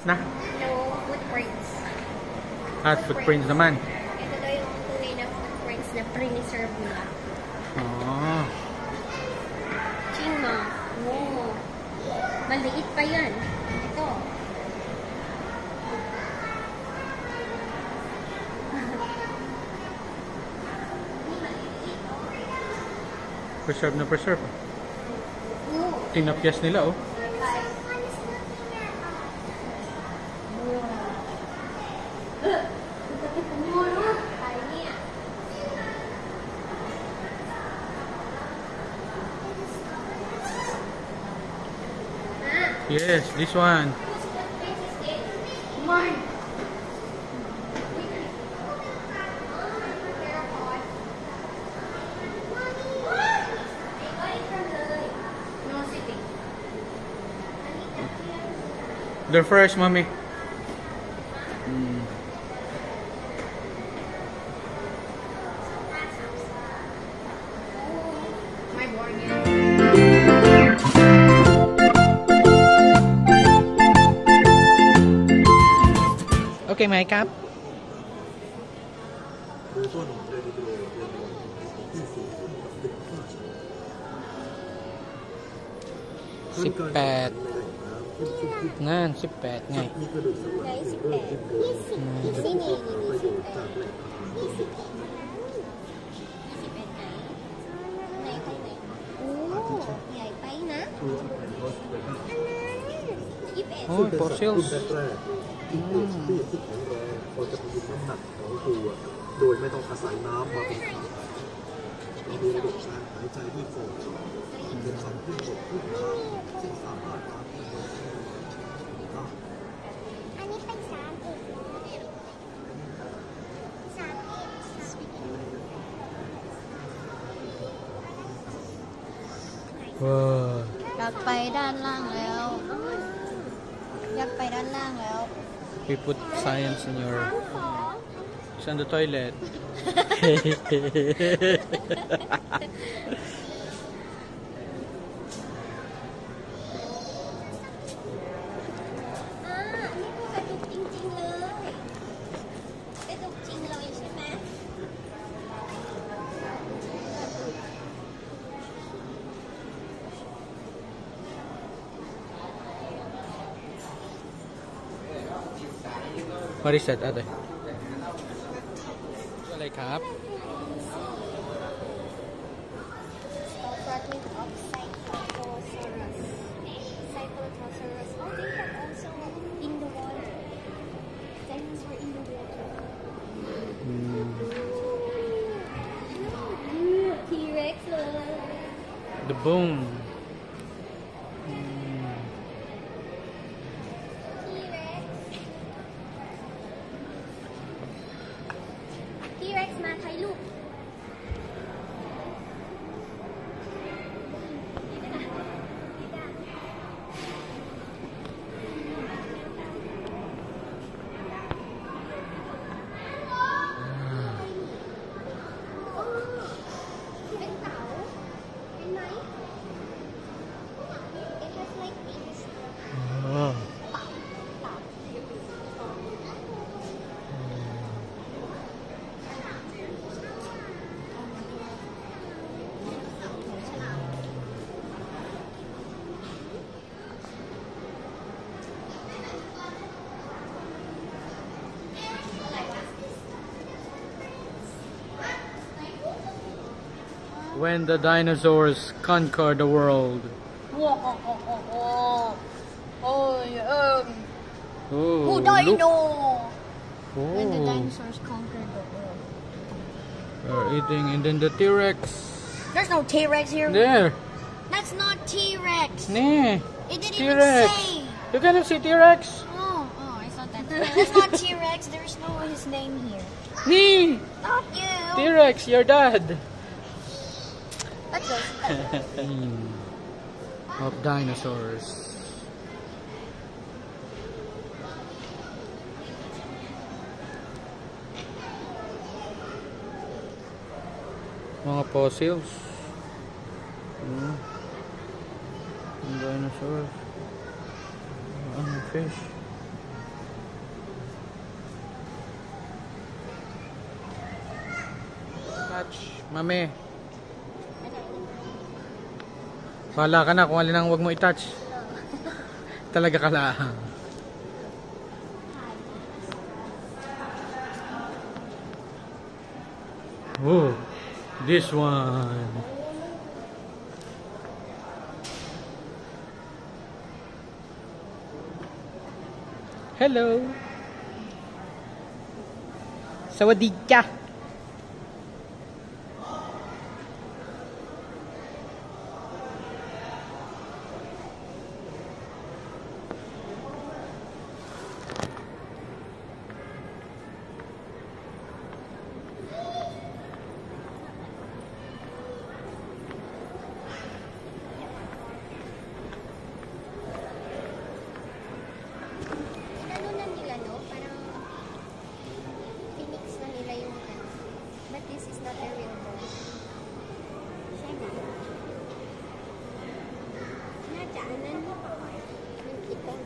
na? No, footprints. At footprints naman. Ito daw yung tunay na footprints na pre-reserve nila. Oh. Chima. Wow. Maliit pa yan. Ito. Preserve na preserve. Oo. Tinapyas nila, oh. Yes, this one. They're fresh, mommy. My morning. Okay, my cap. Sipet. Ngan, sipet ngay. Guys, sipet. Sini, sipet. Sipetไหนไหนใครไหนโอ้ใหญ่ไปนะ21 Oh, fossils. ที่เกิดที่แข็งแรงพอจะพยุงน้ำหนักของตัวโดยไม่ต้องอาศัยน้ำมาเป็นฐานเรามีระบบการหายใจด้วยโฟมเป็นสัตว์ที่บกขึ้นมาซึ่งสามารถทำให้เราได้ อันนี้เป็น3 Wow. อยากไปด้านล่างแล้ว อยากไปด้านล่างแล้ว We put science in your... It's on the toilet. นี่คือกระดูกจริงๆเลยกระดูกจริงเลยใช่ไหม What is that, ate?อะไรครับ Fragment of Cyclotosaurus. Cyclotosaurus. Oh, they have also in the water. Dinosaur in the water. T-Rex. The bone. T-Rex มาถ่ายรูป เป็นเต่าเป็นไหม It has like wings. Oh. เต่า When the dinosaurs conquered the world. Oh, Oh, who look. dino? When the Oh, dinosaurs conquered the world. they're eating, and then the T-Rex. There's no T-Rex here. There. That's not T-Rex. Nee. It didn't T-Rex. even say. You cannot see T-Rex. Oh, I thought that. That's not T-Rex. There's no his name here. Nee. Not you. T-Rex, your dad. That's just. Of dinosaurs. Mga fossils. Dinosaurs. Fish. touch. Mami. Bahala ka na kung alin ang huwag mo i-touch. Talaga ka lang. Oh, this one. Hello. Sawadee ka. Ano na nila, no? Parang Phoenix na nila yung ano. But this is not a real ball. Sana. Nadaanan mo yung kitang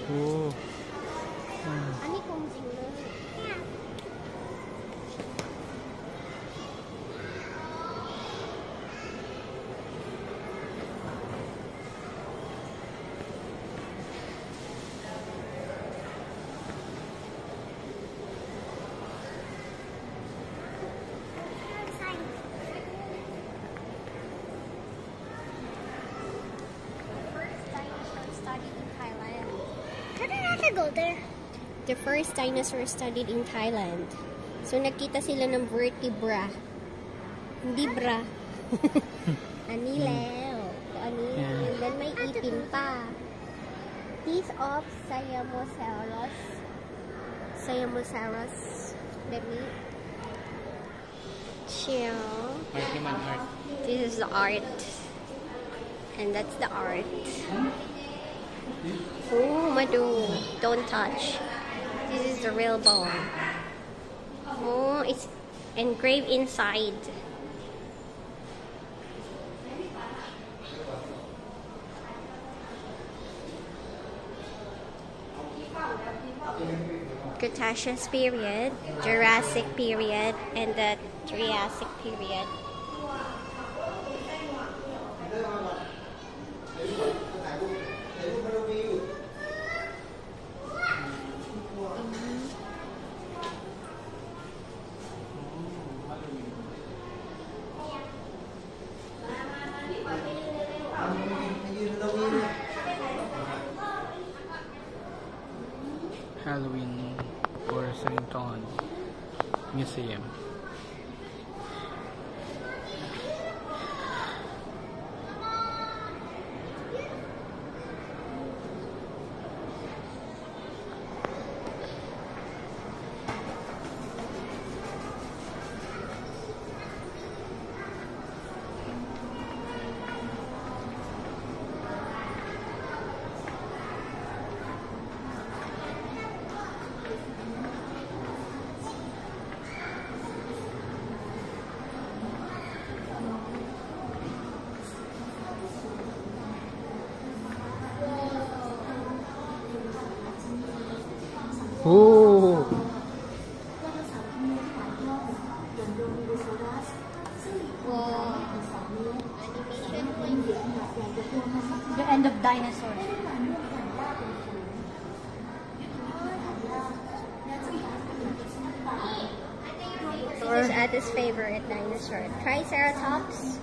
Oh. Ani kong zinglo. Go there. The first dinosaur studied in Thailand. So nakita sila ng vertebra. Hindi bra. Anilew. Anilew. And then may ipin pa. Teeth of Siamosaurus. Siamosaurus. Let me show. Art naman, art. This is the art. And that's the art. Oh, Madu, don't touch. This is the real bone. Oh, it's engraved inside. Cretaceous period, Jurassic period, and the Triassic period. Halloween or Sainton Museum. Oh. The end of dinosaurs. This is Atta's favorite dinosaur. Triceratops.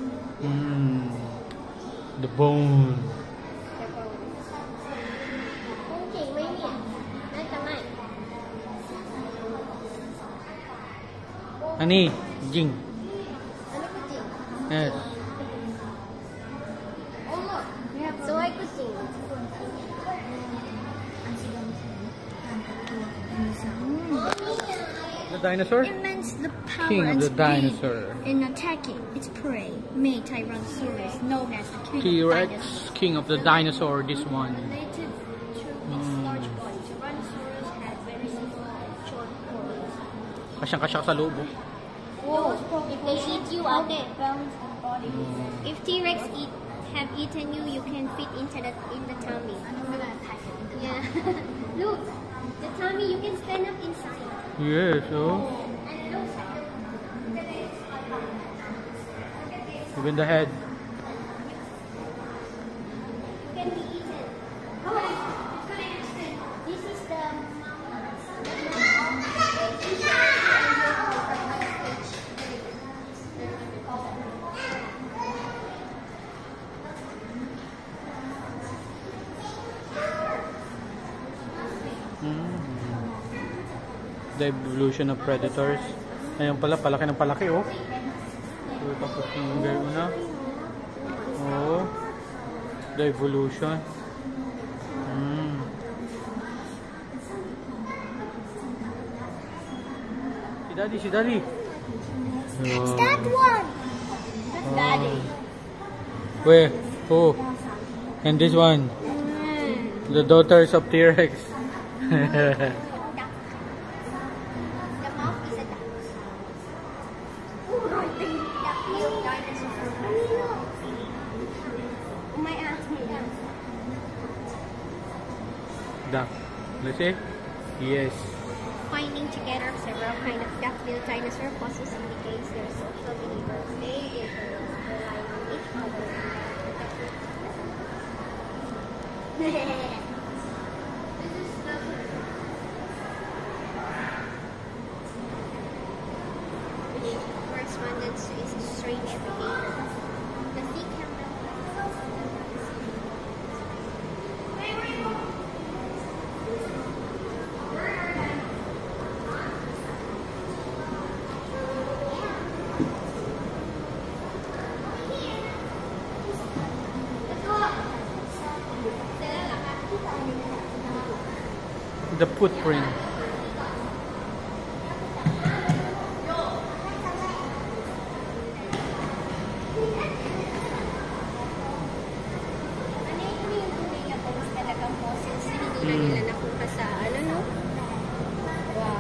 The bone. Okay, wait here. Natamay. Ani, Jing. Ano kucing? Yes. Omo. So ay kucing. The dinosaur? It means the power King of and the speed dinosaur. in attacking its prey, made Tyrannosaurus known as the king of T-Rex, dinosaurs. king of the dinosaur, this one. Related to its large body, Tyrannosaurus had very small and short claws. Kasyang-kasya sa loob. Oh, if they eat you, ate. Balanced in body. If T-Rex have eaten you, you can fit into in the tummy. Yeah. Look, the tummy, you can stand up inside. Yes, oh. And look, Even the head. can be eaten. This is the The evolution of predators. Ayun pala, palaki ng palaki, oh. So, tapos yung gano'n na. Oh. The evolution. Si Daddy. It's that one. That's Daddy. Where? Oh. And this one. The daughters of T-Rex. The mouth is a duck. Oh, I think that little dinosaur. My aunt made them. Duck. Let's see. Yes. Finding together several kind of duck-billed dinosaur fossils indicates their social behavior. They rely on each other. Which corresponds to its strange behavior. The thick The footprint. talagang fossils na hindi na nila nakuha sa ano, no? Wow.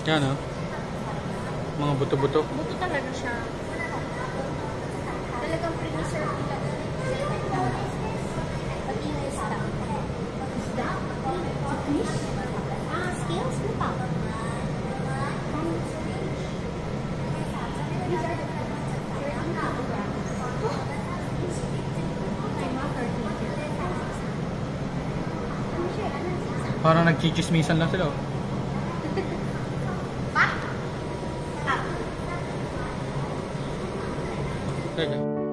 Yan, oh. Mga buto-buto. Buto talaga siya. Talagang preserve nila. Pati yung isda. Isda? Fish? Ah, scales na pa. These are the 13 kilograms. Parang nagchichismisan lang sila, oh. Teka.